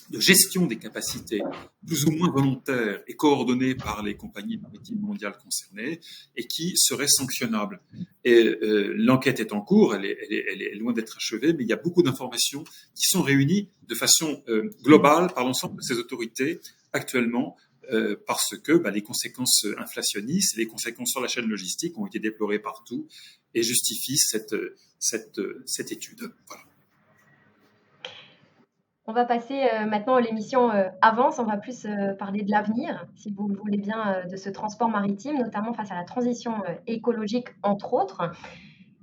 de gestion des capacités plus ou moins volontaires et coordonnées par les compagnies maritimes mondiales concernées et qui seraient sanctionnables. Et l'enquête est en cours, elle est loin d'être achevée, mais il y a beaucoup d'informations qui sont réunies de façon globale par l'ensemble de ces autorités actuellement parce que les conséquences inflationnistes, les conséquences sur la chaîne logistique ont été déplorées partout et justifient cette étude. Voilà. On va passer maintenant, l'émission avance, on va plus parler de l'avenir, si vous le voulez bien, de ce transport maritime, notamment face à la transition écologique, entre autres.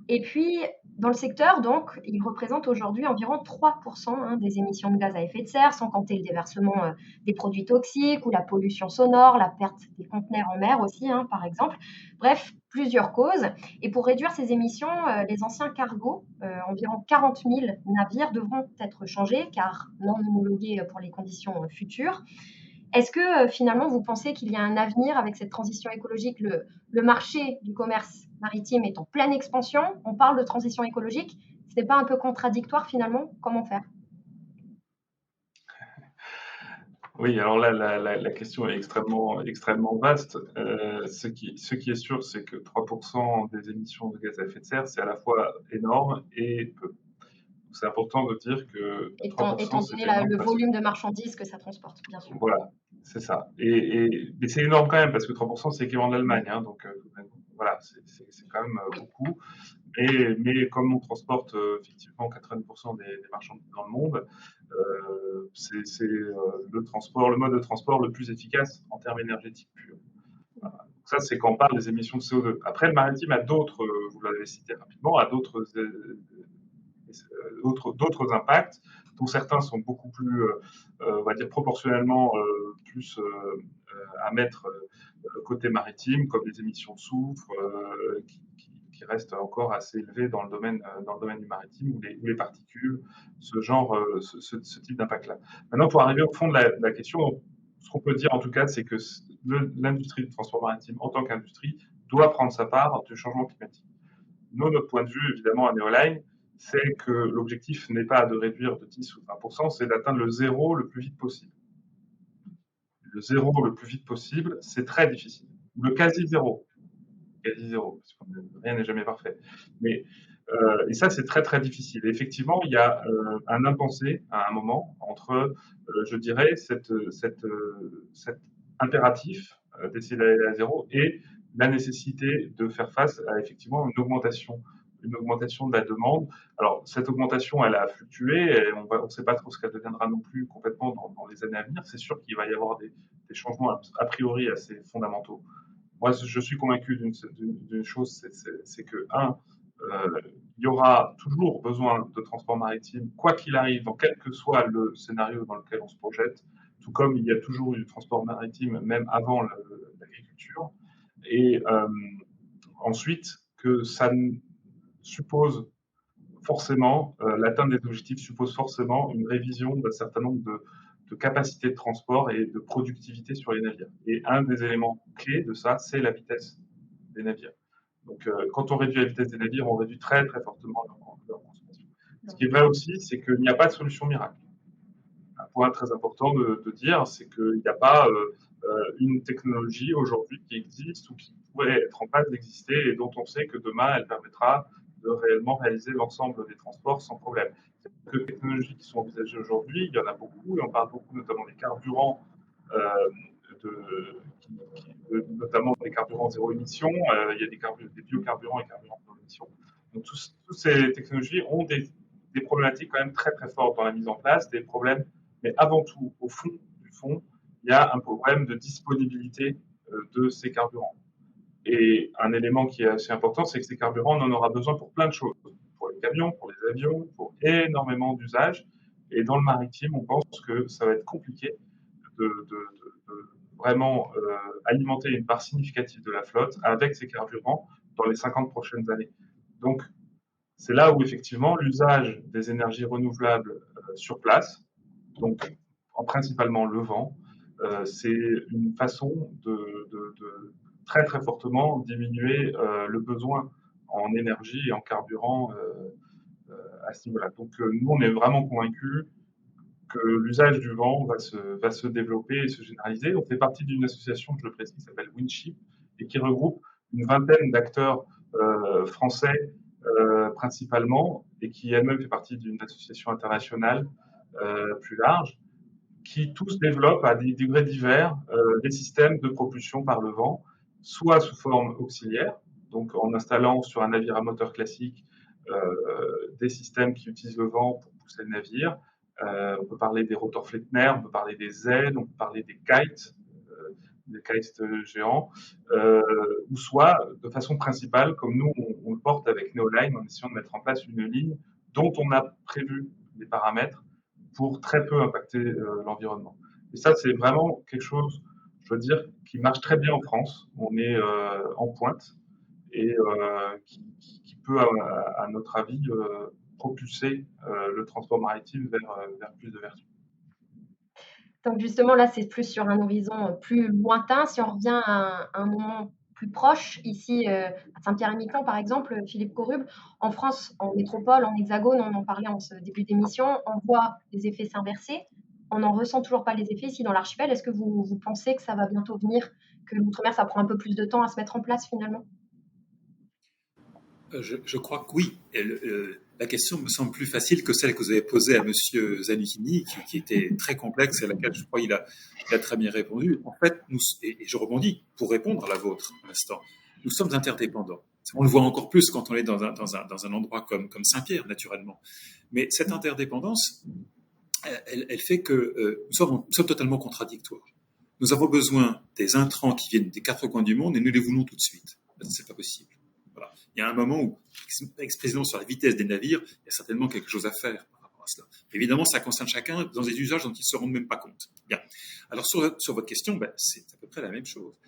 Et puis, dans le secteur, donc, il représente aujourd'hui environ 3% des émissions de gaz à effet de serre, sans compter le déversement des produits toxiques ou la pollution sonore, la perte des conteneurs en mer aussi, par exemple. Bref, plusieurs causes. Et pour réduire ces émissions, les anciens cargos, environ 40 000 navires, devront être changés, car non homologués pour les conditions futures. Est-ce que finalement vous pensez qu'il y a un avenir avec cette transition écologique? Le marché du commerce maritime est en pleine expansion, on parle de transition écologique, ce n'est pas un peu contradictoire finalement? Comment faire? Oui, alors là, la question est extrêmement vaste. Ce qui est sûr, c'est que 3% des émissions de gaz à effet de serre, c'est à la fois énorme et peu. C'est important de dire que Étant 3%, c'est donné énorme le parce que volume de marchandises que ça transporte, bien sûr. voilà, c'est ça. Mais c'est énorme quand même parce que 3%, c'est l'équivalent de l'Allemagne. Donc voilà, c'est quand même beaucoup. Mais comme on transporte effectivement 80% des marchandises dans le monde, c'est le mode de transport le plus efficace en termes énergétiques purs. Voilà. Donc ça, c'est quand on parle des émissions de CO2. Après, le maritime a d'autres, vous l'avez cité rapidement, a d'autres impacts, dont certains sont beaucoup plus, on va dire proportionnellement plus à mettre côté maritime, comme les émissions de soufre, qui restent encore assez élevées dans le domaine du maritime, ou les particules, ce type d'impact-là. Maintenant, pour arriver au fond de la question, ce qu'on peut dire en tout cas, c'est que l'industrie du transport maritime, en tant qu'industrie, doit prendre sa part du changement climatique. Nous, notre point de vue, évidemment, à Neoline, c'est que l'objectif n'est pas de réduire de 10 ou 20%, c'est d'atteindre le zéro le plus vite possible. Le zéro le plus vite possible, c'est très difficile. Le quasi-zéro, parce que rien n'est jamais parfait. Et ça, c'est très, très difficile. Et effectivement, il y a un impensé à un moment entre, je dirais, cet impératif d'essayer d'aller à zéro et la nécessité de faire face à effectivement une augmentation de la demande. Alors, cette augmentation, elle a fluctué, et on ne sait pas trop ce qu'elle deviendra non plus complètement dans les années à venir. C'est sûr qu'il va y avoir des changements a priori assez fondamentaux. Moi, je suis convaincu d'une chose, c'est que, il y aura toujours besoin de transport maritime, quoi qu'il arrive, dans quel que soit le scénario dans lequel on se projette, tout comme il y a toujours eu du transport maritime, même avant l'agriculture. Et ensuite, que ça suppose forcément, l'atteinte des objectifs suppose forcément une révision d'un certain nombre de capacités de transport et de productivité sur les navires. Et un des éléments clés de ça, c'est la vitesse des navires. Donc, quand on réduit la vitesse des navires, on réduit très, très fortement leur consommation. Ce qui est vrai aussi, c'est qu'il n'y a pas de solution miracle. Un point très important de dire, c'est qu'il n'y a pas une technologie aujourd'hui qui existe ou qui pourrait être en passe d'exister et dont on sait que demain, elle permettra de réellement réaliser l'ensemble des transports sans problème. Les technologies qui sont envisagées aujourd'hui, il y en a beaucoup, et on parle beaucoup notamment des carburants, notamment des carburants zéro émission, il y a des biocarburants et carburants zéro émission. Donc, toutes ces technologies ont des des problématiques quand même très très fortes dans la mise en place, des problèmes, mais avant tout, au fond du fond, il y a un problème de disponibilité de ces carburants. Et un élément qui est assez important, c'est que ces carburants, on en aura besoin pour plein de choses, pour les camions, pour les avions, pour énormément d'usages. Et dans le maritime, on pense que ça va être compliqué de vraiment alimenter une part significative de la flotte avec ces carburants dans les 50 prochaines années. Donc, c'est là où effectivement l'usage des énergies renouvelables sur place, donc principalement le vent, c'est une façon de très très fortement diminuer le besoin en énergie et en carburant à ce niveau-là. Donc nous, on est vraiment convaincus que l'usage du vent va se développer et se généraliser. On fait partie d'une association, je le précise, qui s'appelle Windship et qui regroupe une vingtaine d'acteurs français principalement et qui elle-même fait partie d'une association internationale plus large qui tous développent à des degrés divers des systèmes de propulsion par le vent, soit sous forme auxiliaire, donc en installant sur un navire à moteur classique des systèmes qui utilisent le vent pour pousser le navire. On peut parler des rotors Flettner, on peut parler des ailes, on peut parler des kites géants, ou soit de façon principale, comme nous on le porte avec Neoline, en essayant de mettre en place une ligne dont on a prévu les paramètres pour très peu impacter l'environnement. Et ça, c'est vraiment quelque chose, je veux dire, qui marche très bien en France. On est en pointe et qui peut, à notre avis, propulser le transport maritime vers plus de vertus. Donc justement, là, c'est plus sur un horizon plus lointain. Si on revient à un moment plus proche, ici à Saint-Pierre-et-Miquelon, par exemple, Philippe Corrube, en France, en métropole, en hexagone, on en parlait en ce début d'émission, on voit les effets s'inverser. On n'en ressent toujours pas les effets ici dans l'archipel. Est-ce que vous pensez que ça va bientôt venir, que l'outre-mer, ça prend un peu plus de temps à se mettre en place finalement ? Je crois que oui. La question me semble plus facile que celle que vous avez posée à Monsieur Zanutini, qui était très complexe et à laquelle je crois il a très bien répondu. En fait, et je rebondis pour répondre à la vôtre à l'instant, nous sommes interdépendants. On le voit encore plus quand on est dans un endroit comme Saint-Pierre, naturellement. Mais cette interdépendance, elle fait que nous sommes totalement contradictoires. Nous avons besoin des intrants qui viennent des quatre coins du monde et nous les voulons tout de suite. C'est pas possible. Voilà. Il y a un moment où, expressément sur la vitesse des navires, il y a certainement quelque chose à faire par rapport à cela. Évidemment, ça concerne chacun dans des usages dont ils ne se rendent même pas compte. Bien. Alors, sur votre question, c'est à peu près la même chose.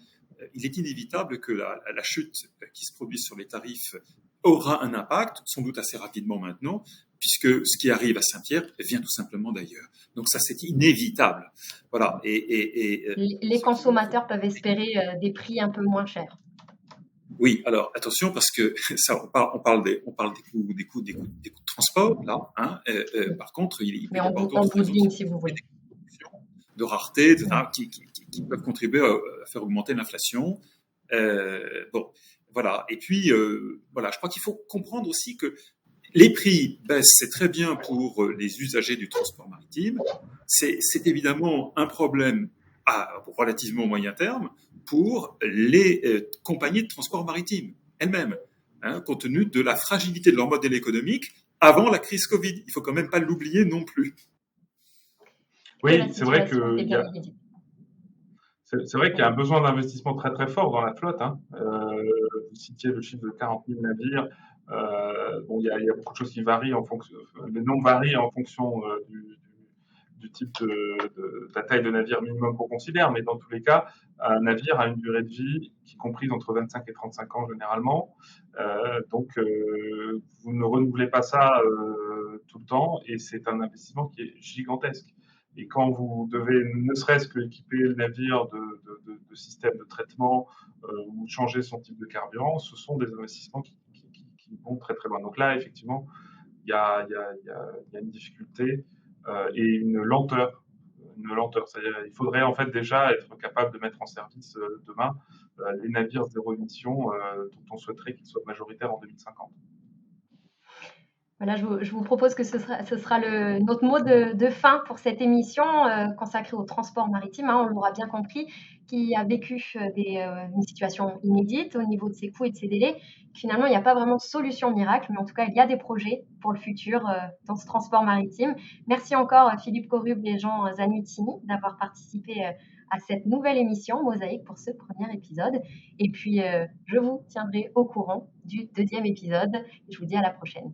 Il est inévitable que la chute qui se produit sur les tarifs aura un impact, sans doute assez rapidement maintenant, puisque ce qui arrive à Saint-Pierre vient tout simplement d'ailleurs. Donc ça, c'est inévitable. Voilà. Les consommateurs peuvent espérer des prix un peu moins chers. Oui, alors attention parce que ça, on parle des coûts de transport là. Hein, par contre, il peut y avoir d'autres raisons, si vous voulez, de rareté, qui peuvent contribuer à faire augmenter l'inflation. Bon, voilà. Et puis voilà, je crois qu'il faut comprendre aussi que les prix baissent, c'est très bien pour les usagers du transport maritime. C'est évidemment un problème à relativement moyen terme pour les compagnies de transport maritime elles-mêmes, hein, compte tenu de la fragilité de leur modèle économique avant la crise Covid. Il faut quand même pas l'oublier non plus. Oui, c'est vrai qu'il y a un besoin d'investissement très très fort dans la flotte. Hein. Vous citiez le chiffre de 40 000 navires. Bon, il y a beaucoup de choses qui varient en fonction. Les nombres varient en fonction du type de la taille de navire minimum qu'on considère, mais dans tous les cas, un navire a une durée de vie qui est comprise entre 25 et 35 ans généralement. Donc, vous ne renouvelez pas ça tout le temps, et c'est un investissement qui est gigantesque. Et quand vous devez ne serait-ce que équiper le navire de systèmes de traitement ou changer son type de carburant, ce sont des investissements qui vont très très loin. Donc là, effectivement, il y a une difficulté et une lenteur. C'est-à-dire, il faudrait en fait déjà être capable de mettre en service demain les navires zéro émission dont on souhaiterait qu'ils soient majoritaires en 2050. Voilà, je vous propose que ce sera notre mot de fin pour cette émission consacrée au transport maritime, hein, on l'aura bien compris. qui a vécu une situation inédite au niveau de ses coûts et de ses délais. Finalement, il n'y a pas vraiment de solution miracle, mais en tout cas, il y a des projets pour le futur dans ce transport maritime. Merci encore Philippe Corrub et Jean Zanutini d'avoir participé à cette nouvelle émission Mosaïque pour ce premier épisode. Et puis, je vous tiendrai au courant du 2e épisode. Je vous dis à la prochaine.